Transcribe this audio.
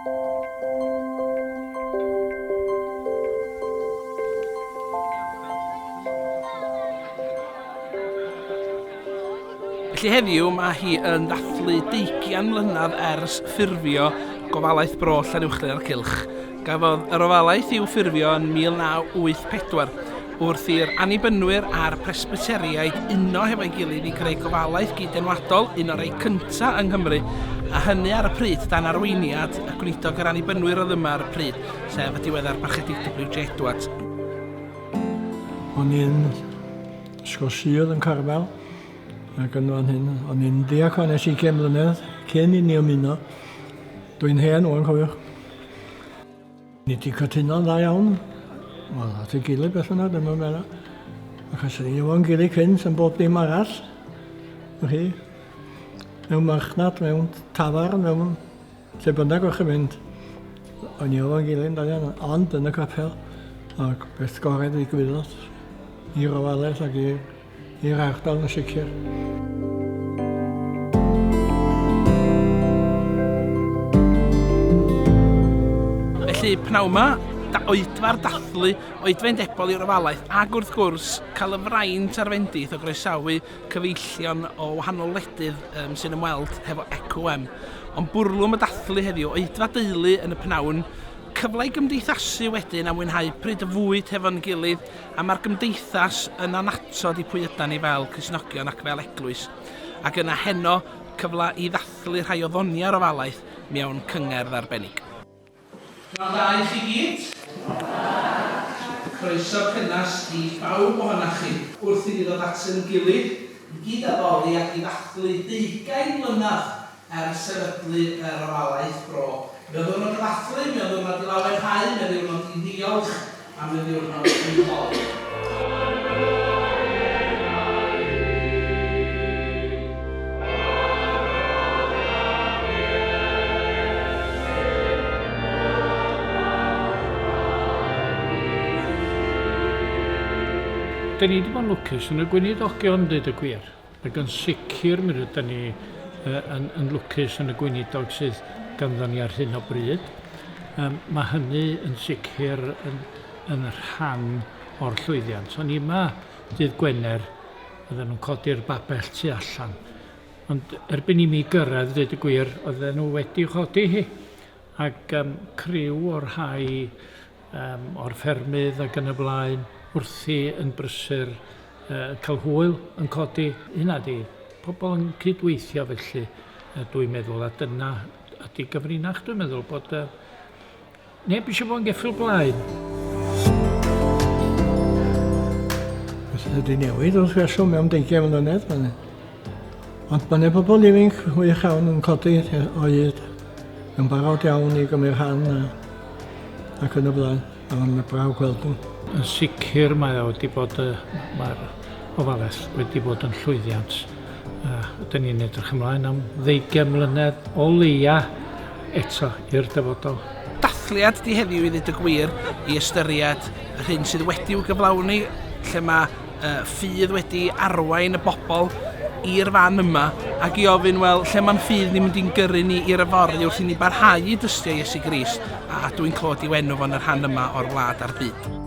Felly heddiw mae hi yn dathlu 20 mlynedd ers ffurfio Gofalaeth Bro Llanuwchllyn ar Cylch. Gafodd yr ofalaeth i'w ffurfio yn 1984 wrth i'r annibynwyr a'r presbyteriaid uno hefo'i gilydd i greu gofalaeth gyd-enwadol, un o'r ei cyntaf yng Nghymru, a hynny ar y pryd dan arweiniad y gweinidog yr annibynwyr o Dyma ar y pryd, sef y diweddar marchedig W.J. Edwards. O'n i'n ysgol Sul yn Carmel. Ac yn fan hyn, o'n i'n diacon nes 20 mlynedd, cyn i ni ymuno. Dwi'n hen o'n cofiwch. Ni di cytuno'n dda iawn. Wel, at ei gilydd beth yna, dyma mena. Achos ni efo'n gilydd cynt yn bob dim arall. Chi? Mewn marchnad, mewn tafar, mewn lle bynnag o'ch yn mynd. O'n i efo'n gilydd da iawn, ond yn y capel. Ac beth gored i gwylod. I'r ofalaeth ac i'r ardal yn sicr. Felly pnawn yma, oedfa'r dathlu, oedfendebol i'r ofalaeth, ac wrth gwrs cael y fraint a'r fendith o groesawu cyfeillion o wahanol wledydd sy'n ymweld hefo ECOM. Ond bwrlwm y dathlu heddiw, oedfa deulu yn y pnawn, cyfle i gymdeithasu wedyn a mwynhau pryd y fwyd hefo'n gilydd, a mae'r gymdeithas yn anatod i pwy ydan ni fel Cristnogion ac fel eglwys. Ac yna heno cyfle i ddathlu rhai o ddoniau'r ofalaeth mewn cyngerdd arbennig. Pnawn da i chi gyd. Croeso cynnas i bawb ohonoch chi wrth i ni ddod at yn gilydd, i gyd addoli ac i ddathlu 20 mlynedd ers sefydlu yr ofalaeth Bro. Mae'n ddiwrnod i ddathlu, mae'n ddiwrnod i lawenhau, mae'n ddiwrnod i ddiolch, a mae'n ddiwrnod i ddod. Da ni wedi bod yn lwcus yn y gweinidogion, dweud y gwir. Ac yn sicr mi rydyn ni yn lwcus yn y gweinidog sydd ganddo ni ar hyn o bryd. Mae hynny yn sicr yn rhan o'r llwyddiant. O'n i yma dydd Gwener, oedden nhw'n codi'r babell tu allan. Ond erbyn i mi gyrraedd, dweud y gwir, oedden nhw wedi chodi hi. Ac criw o'r rhai o'r ffermydd ac yn y blaen, wrthi yn brysur cael hwyl yn codi. Hynna di, pobl yn cydweithio felly, dwi'n meddwl, a dyna ydy gyfrinach, dwi'n meddwl bod neb eisiau bod yn geffyl blaen. Ydy newid wrth reswm mewn 20 mlynedd. Ond mae yna bobl ifanc wych iawn yn codi oed yn barod iawn i gymryd rhan ac yn y blaen. Ond yn braw gweld nhw. Yn sicr mae mae'r ofalaeth wedi bod yn llwyddiant. Ydyn ni'n edrych ymlaen am 20 mlynedd o leia eto i'r dyfodol. Dathliad di heddiw i ddweud y gwir i ystyried yr hyn sydd wedi'w gyflawni, lle mae ffydd wedi arwain y bobl i'r fan yma ac i ofyn, wel, lle mae'n ffydd ni'n mynd i'n gyrru ni i'r yfory wrth i ni barhau i dystiu Iesu Grist, a dwi'n clywed i wenw fo'n yr rhan yma o'r wlad a'r byd.